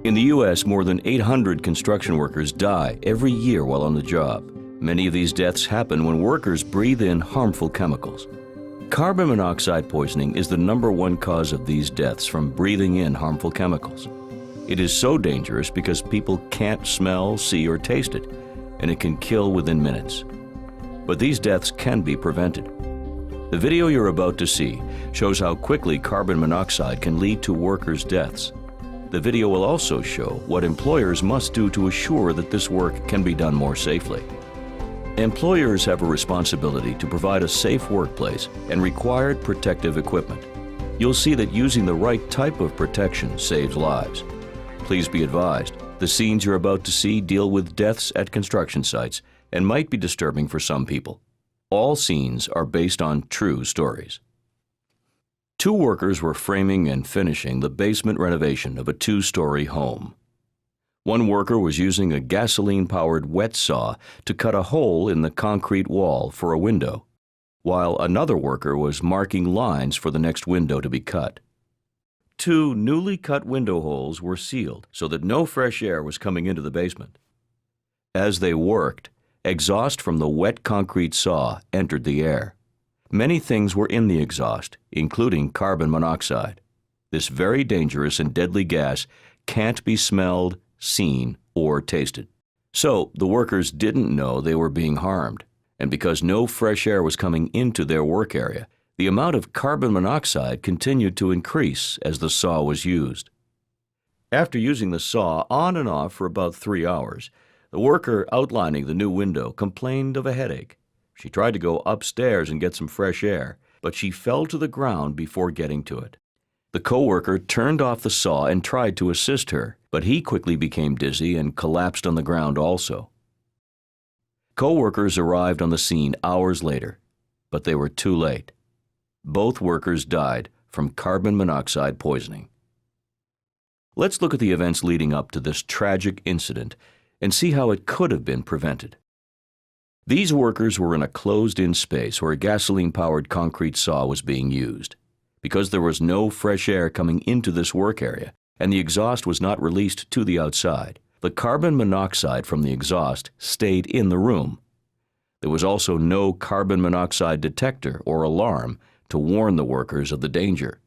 In the U.S., more than 800 construction workers die every year while on the job. Many of these deaths happen when workers breathe in harmful chemicals. Carbon monoxide poisoning is the #1 cause of these deaths from breathing in harmful chemicals. It is so dangerous because people can't smell, see, or taste it, and it can kill within minutes. But these deaths can be prevented. The video you're about to see shows how quickly carbon monoxide can lead to workers' deaths. The video will also show what employers must do to assure that this work can be done more safely. Employers have a responsibility to provide a safe workplace and required protective equipment. You'll see that using the right type of protection saves lives. Please be advised, the scenes you're about to see deal with deaths at construction sites and might be disturbing for some people. All scenes are based on true stories. 2 workers were framing and finishing the basement renovation of a 2-story home. One worker was using a gasoline-powered wet saw to cut a hole in the concrete wall for a window, while another worker was marking lines for the next window to be cut. 2 newly cut window holes were sealed so that no fresh air was coming into the basement. As they worked, exhaust from the wet concrete saw entered the air. Many things were in the exhaust, including carbon monoxide. This very dangerous and deadly gas can't be smelled, seen, or tasted. So the workers didn't know they were being harmed, and because no fresh air was coming into their work area, the amount of carbon monoxide continued to increase as the saw was used. After using the saw on and off for about 3 hours, the worker outlining the new window complained of a headache. She tried to go upstairs and get some fresh air, but she fell to the ground before getting to it. The co-worker turned off the saw and tried to assist her, but he quickly became dizzy and collapsed on the ground also. Co-workers arrived on the scene hours later, but they were too late. Both workers died from carbon monoxide poisoning. Let's look at the events leading up to this tragic incident and see how it could have been prevented. These workers were in a closed-in space where a gasoline-powered concrete saw was being used. Because there was no fresh air coming into this work area and the exhaust was not released to the outside, the carbon monoxide from the exhaust stayed in the room. There was also no carbon monoxide detector or alarm to warn the workers of the danger.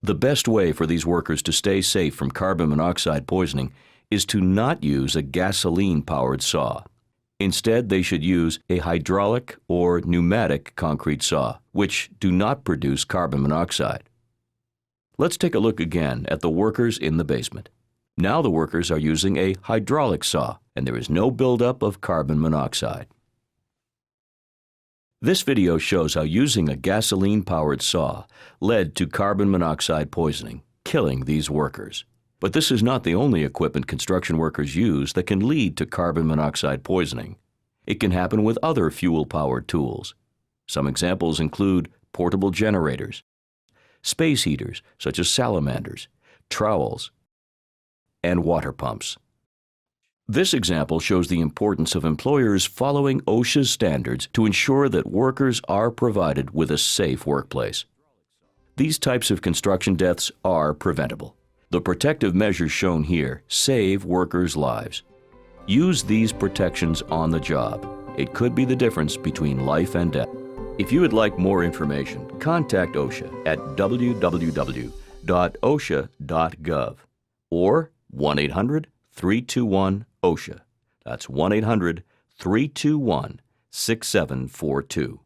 The best way for these workers to stay safe from carbon monoxide poisoning is to not use a gasoline-powered saw. Instead, they should use a hydraulic or pneumatic concrete saw, which do not produce carbon monoxide. Let's take a look again at the workers in the basement. Now the workers are using a hydraulic saw, and there is no buildup of carbon monoxide. This video shows how using a gasoline-powered saw led to carbon monoxide poisoning, killing these workers. But this is not the only equipment construction workers use that can lead to carbon monoxide poisoning. It can happen with other fuel-powered tools. Some examples include portable generators, space heaters such as salamanders, trowels, and water pumps. This example shows the importance of employers following OSHA's standards to ensure that workers are provided with a safe workplace. These types of construction deaths are preventable. The protective measures shown here save workers' lives. Use these protections on the job. It could be the difference between life and death. If you would like more information, contact OSHA at www.osha.gov or 1-800-321-OSHA. That's 1-800-321-6742.